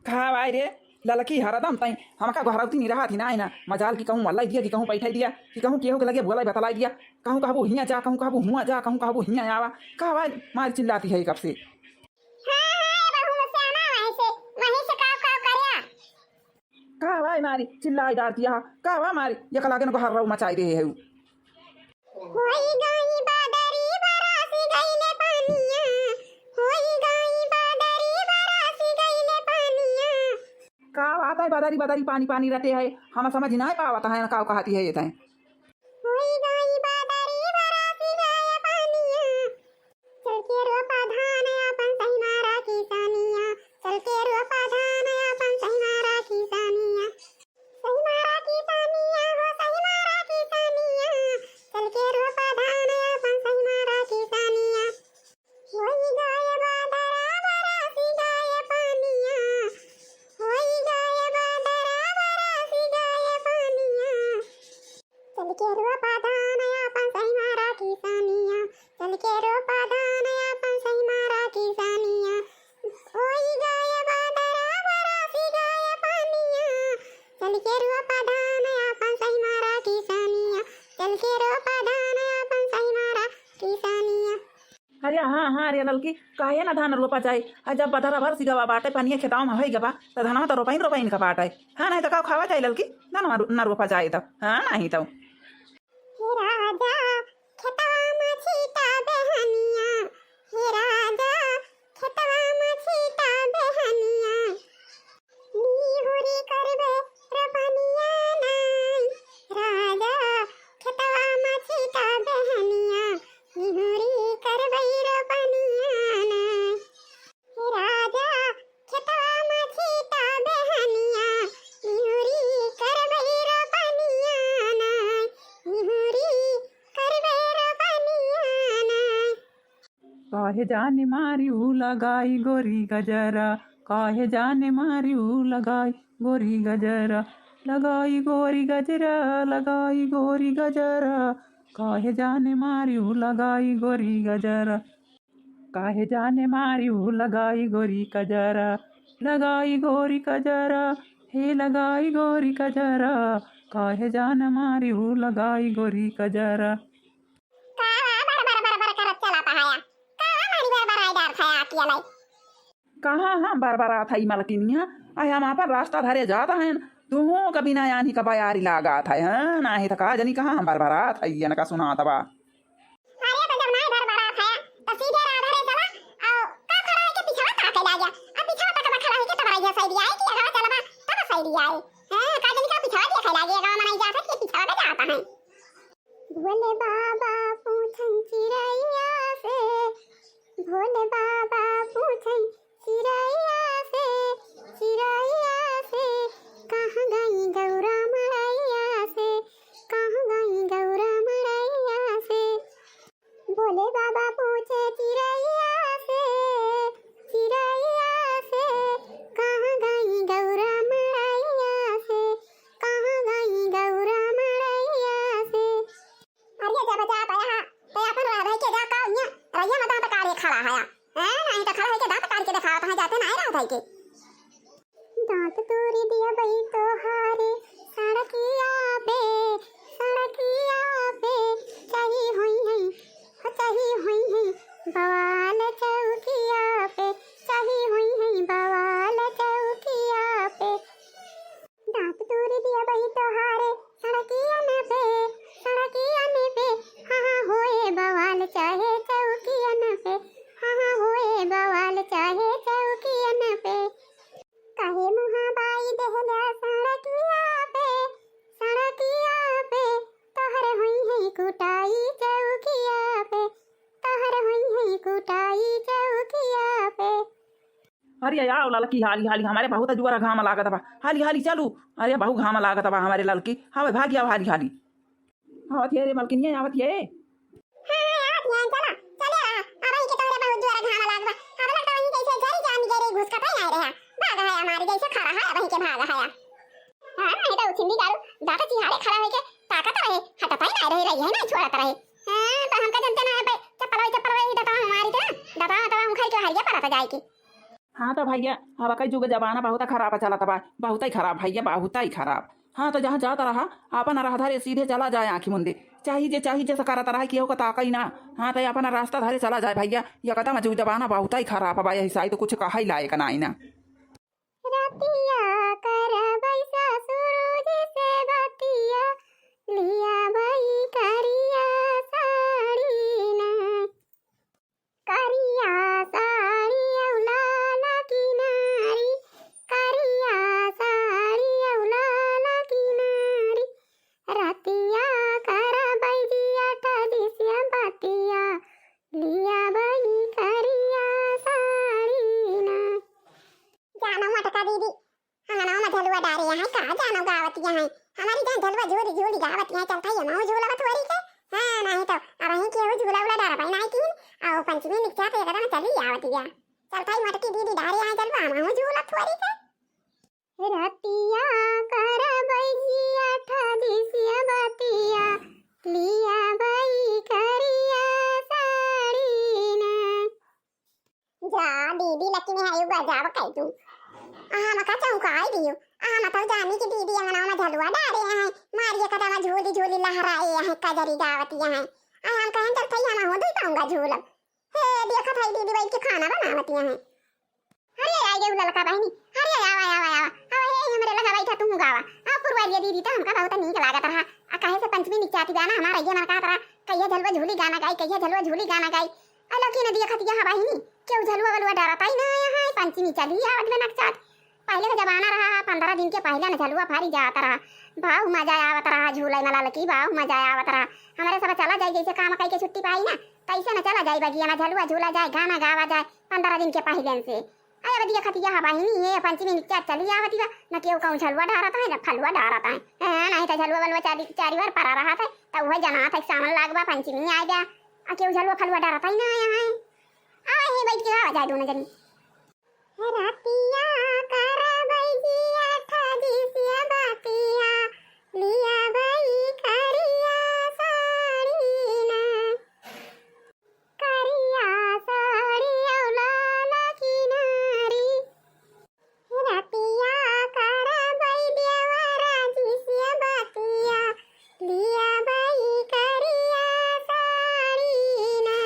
खावाई रे ललकी हरदम तई हमका घरौती नहीं रहा थी ना ना मजाल की कहूँ अल्लाह दिया कि कहूँ बैठा दिया कि कहूँ केहू के लगे बोला बतला दिया कहूँ कहबो हियाँ जा कहूँ कहबो हुआ जा कहूँ कहबो हियाँ आवा खावाई मार चिल्लाती है कब से खावाई मारी चिल्लाई डालती है कहवा मारी ये कला के हर रऊ मचाई रहे है का आता है बदारी बदारी पानी पानी रहते है हम समझ ना पावता है का कहती है ये तय अरे हाँ हाँ अरे ललकी काहे ना धान रोपा जाए जब बदरा भर सी गवा बाटे पानी खेताओं में हो गवा तो धान तो रोपाइन रोपाइन का बाटे हाँ नहीं तो का खावा जाए ललकी धान ना रोपा जाए तो हाँ नहीं तो काहे जाने मारी लगाई गोरी गजरा काहे जाने मारी लगाई गोरी गजरा लगाई गोरी गजरा लगाई गोरी गजरा काहे जाने मारी लगाई गोरी गजरा काहे जाने मारी लगाई गोरी गजरा लगाई गोरी गजरा हे लगाई गोरी गजरा काहे जाने मारी लगाई गोरी गजरा कहाँ हाँ बार बार आता ही मलकिनिया आय हम पर रास्ता धरे जाता है तू कभी ना यानी कबा यारी लागा था है ना ही थका जनी कहाँ हम बार बार आता ही ना का सुना तबा भोले बाबा पूछन चिड़ैया से भोले बाबा पूछन चिड़ैया से कहाँ गई गौरा मड़ैया से कहाँ गई गौरा मड़ैया से भोले बाबा पूछे चिड़ैया से कहाँ गई गौरा मड़ैया से कहाँ गई गौरा मड़ैया से अरे जब जा पाया तो अपन राधा के जा का रैया मत दांत काढ़े खड़ा है नहीं तो खड़ा है के दांत काढ़ के दिखाओ तो जाते ना राधा के दांत तोड़ी दिया बई तो हारे सड़किया पे चाही हुई है बवाल चौकिया पे चाही हुई है बवाल चौकिया पे दांत तोड़ी दिया बई तो हारे सड़किया पे हाँ होए बवाल चाहे चौकिया पे हाँ होए बवाल चाहे चौकिया पे काहे मुहाबाई देहला सड़किया पे तोहर हुई है कुटाई चौकिया पे तोहर हुई है कुटाई चौकिया पे अरे यार ललकी हाली हाली हमारे बहुत जुआरा घाम लागत बा हाली हाली चलू अरे बहु घाम लागत बा हमारे ललकी हाँ भागिया हाली हाली आवत ये रे मलकिनिया आवत ये हमारे जैसे खड़ा है वहीं के भागा है हां नहीं तो उछिंदी गारू दादा जी हारे खड़ा होके ताकत रहे हटता ही नहीं रही है ना छोड़ता रहे हां तो हमका जनते ना पे चप्पल चप्पल दादा हमारी तो दादा हम खाई के हरिया पड़ा जाए की हाँ तो भैया अब कई जुग जमाना बहुत खराब चलता बा, बहुत ही खराब भैया, बहुत ही खराब। हाँ तो जहाँ जाता रहा अपन राह धरे सीधे चला जाए आँखी मुंदे, चाहिए जैसा करता रहा कि को ताका ही ना। हाँ तो अपन रास्ता धरे चला जाए भैया, यह कदम जुग जमाना बहुत ही खराब है भाई, ऐसा ही तो कुछ कहा ही लायक ना ही ना। रतिया कर बैसा सूरज से बतिया लिया भाई करिया साड़ी ना करिया साड़ी औलाला किनारी करिया साड़ी औलाला किनारी रतिया कर बैजिया ठदिसिया बतिया लिया भाई करिया साड़ी ना। जानो मटका दीदी हमारा नाम झलुआ डारे है का जानो गावतिया है हमारी जान झलुआ झूली झूली गावतिया है चलता है मैं झूला थोड़ी के हां नहीं तो अब ही के झूला उला डारा पाई नहीं तीन आओ पंचमी निकचा पे कदम चली आवतिया चलता ही मटकी दीदी डारे है झलुआ मैं झूला थोड़ी के रतिया कर बैजिया ठदिसिया बतिया लिया भाई करिया साड़ी ना। जा दीदी लकी ने आयु गजाव कह तू मका चौंकाई दियो मतलब जानी की दीदी अंगना में झलुआ डारे हैं मारिए कदम झूली झूली लहराए हैं कजरी गावतिया हैं हम कहें चल थई हम हो दे पाऊंगा झूल हे देखा थई दीदी बैठ के खाना बनावतिया हैं। अरे आई गई ललका बहनी, अरे आवा आवा आवा आवा हे हमरे लगा बैठा तू गावा आ पुरवारिया दीदी तो हमका बहुत नीक लागत रहा आ कहे से पंचमी निचाती गाना हमारा ये मन कहत रहा कहिया झलुआ झूली गाना गाई कहिया झलुआ झूली गाना गाई अलो की नदी खतिया हा बहनी क्यों झलुआ वलुआ डरता ही ना यहाँ पंचमी चली आवत में नक्सात पहले का जमाना रहा 15 दिन के पहले न झलुआ फारी जाता रहा भाव मजा आवत रहा झूले में ललकी भाव मजा आवत रहा हमारे सब चला जाए जैसे काम कई के छुट्टी पाई ना कैसे न चला जाए बगिया में झलुआ झूला जाए गाना गावा जाए 15 दिन के पहले से अरे बदिया खतिया हा बहिनी ये पंचमी निचा चली आवत बा न केउ कहूं झलुआ डारता है न फलुआ डारता है नहीं तो झलुआ वलुआ चारी बार परा रहा था तब वह जना था सामान लागबा पंचमी आ गया आ केउ झलुआ फलुआ डारता ही ना यहाँ आ हे बैठ के आवा जाए दोनों जनी रतिया कर बैजिया ठदिसिया बतिया लिया भाई करिया साड़ी ना करिया साड़ी औलाला किनारी रतिया कर बैजिया राजिसिया बतिया लिया भाई करिया साड़ी ना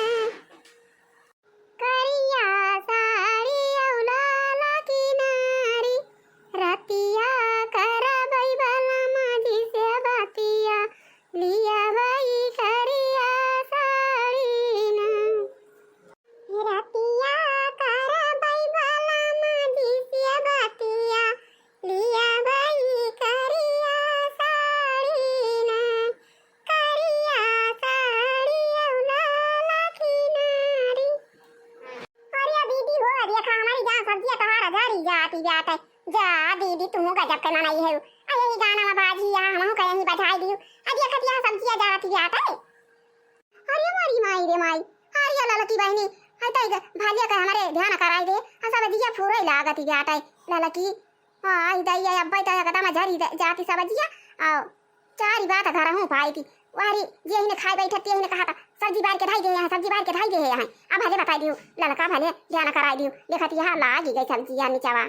करिया साड़ी औलाला किनारी रतिया कर भाई भला माझी से बतिया लिया भाई करिया साड़ी ना रतिया कर भाई भला माझी से बतिया लिया भाई करिया साड़ी ना करिया साड़ी औलाला किनारी। अरे दीदी हो अरे खा हमारी जहाँ सब्जियाँ तहारा झाड़ी जाती जाते जा दीदी तुम गजब करना नहीं है अरे ये गाना में बाजी यहाँ हम कहीं बजाई दियो अरे खतिया सब्जियाँ जाती जाते अरे मारी माई रे माई अरे ललकी बहनी हटाई भालिया का हमारे ध्यान कराई दे सब्जियाँ फूरे लागती जाते ललकी आई दैया अब्बा तो कदम झरी जाती सब्जियाँ आओ चारी बात घर हूँ पाई थी वारी ये ने खाई बैठती है ने कहा था सब्जी बार के ढाई दे यहाँ सब्जी बार के ढाई दे यहाँ अब भले बता दियो ललका भले ध्यान कराई दियो देखती यहाँ लागी गई सब्जियाँ नीचावा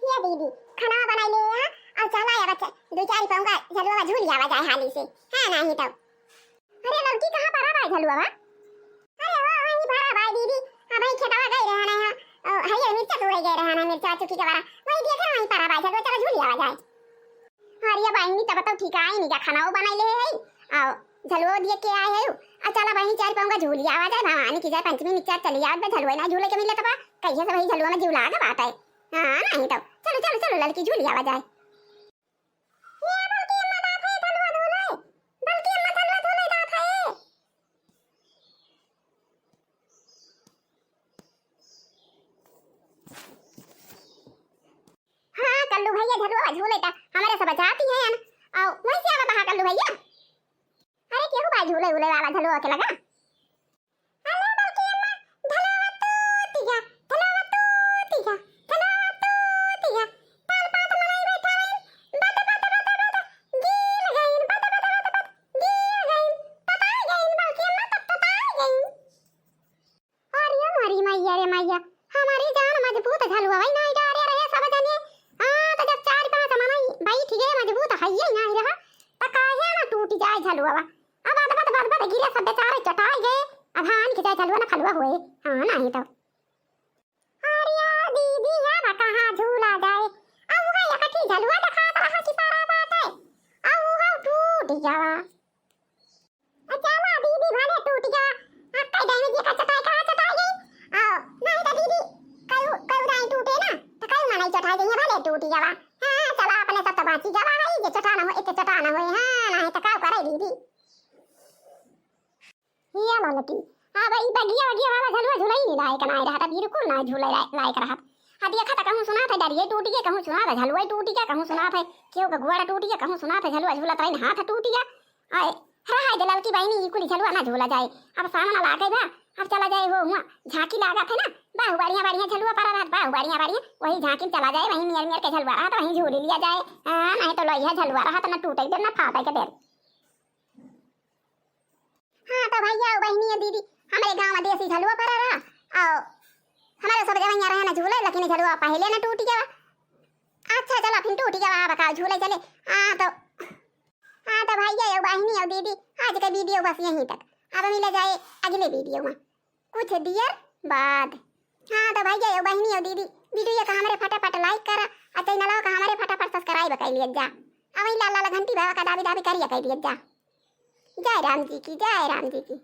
ये दीदी खाना बनाई ले यहाँ और चला या बच्चा दो चार पाऊंगा झलुआ झूल जावा जाए हाली से है नहीं तो अरे लड़की कहाँ पर आ झलुआ अरे वाह वहीं भरा भाई दीदी हां भाई खेतवा गई रहना है हरियर मिर्चा तोड़े गए रहना मिर्चा चुकी के बारा वहीं देख रहा वहीं पर भाई झलुआ चला झूल जावा जाए अरे भाई तब तो ठीक आई नहीं जा खाना बनाई ले है आओ झलुआ दिए के आए है आ चला वहीं चार पाऊंगा झूली आवा जाए भवानी की जाए पंचमी मिर्चा चली जाए झलुआ ना झूले के मिले तब कैसे से वही झलुआ में झूला के बात है हां नहीं तो चलो चलो चलो लड़की झूली आवा जाए ये बल्कि अम्मा दात है झलुआ झूले बल्कि अम्मा झलुआ झूले दात है हाँ कल्लू भैया झलुआ झूले ता हमारे सब जाती है ना आओ वहीं से आवा कल्लू भैया अरे क्यों भाई झूले झूले वाला झलुआ के लगा अरे बल्कि अम्मा झलुआ तो तिया पाल पात मनाई बैठा है बत बत बत बत गील गईन बत बत बत बत गील गईन पता गईन बल्कि अम्मा तक पता गईन और ये मारी मैया रे मैया हमारी जान मजबूत झलुआ भाई नहीं डारे रहे सब जने। हां तो जब 4-5 मना भाई ठीक है मजबूत है ही नहीं रहा तो काहे ना टूट जाए झलुआ। अब बात गिरे सब बेचारे चटाई गए। अब हां के जाए झलुआ ना फलुआ हुए। हां नहीं तो अरे दीदी यार कहां झूला जाए। अब है इकट्ठी झलुआ दिखा रहा की सारा बात है। अब वो टूट जावा। चला दीदी भले टूट जा। अब कई डैमेज का चटाई कहां चटाई गई। आओ नहीं तो दीदी कई नहीं टूटे ना तो कई मनाई चटाई गई भले टूट जावा। हां चला अपने सब तो बाची जावा है जे चटाना हो इते चटाना हो। हां नहीं तो का करे दीदी ये ललकी। हां भाई बगिया वाला झलुआ झुलाई नहीं लायक नहीं रहा था बिल्कुल ना झूले लायक रहा। हाँ देखा था कहूँ सुना था डरिए टूट गया कहूँ सुना था झलुआ टूट गया कहूँ सुना था क्यों का गुआड़ा टूट गया कहूँ सुना था झलुआ झूला ट्रेन हाथ टूट गया। आए रहा दलाल की बहनी कुली झलुआ ना झूला जाए। अब सामना ला गए बा अब चला जाए वो हुआ झांकी लागा था ना बाहु बढ़िया झलुआ पड़ा रहा बाहु बढ़िया वही झांकी चला जाए वही मियर के झलुआ रहा तो वहीं झूल लिया जाए। हाँ नहीं तो लोहिया झलुआ रहा तो ना टूटे देर ना फाटे के देर। हाँ तो भैया बहनी है दीदी हमारे गांव में देसी झलुआ पड़ा रहा और हमारे सब जगह रहे ना झूले लेकिन झलुआ पहले ना टूट गया। अच्छा चलो फिर टूट गया बका झूले चले। हाँ तो भैया और बहनी और दीदी आज का वीडियो बस यहीं तक। अब मिले जाए अगले वीडियो में कुछ देर बाद। हाँ तो भैया और बहनी और दीदी वीडियो का हमारे फटाफट लाइक करा और चैनल का हमारे फटाफट सब्सक्राइब कर लिए जा। अब लाल लाल घंटी बाबा का दाबी करिए कर लिए जा। जय राम जी की जय राम जी की।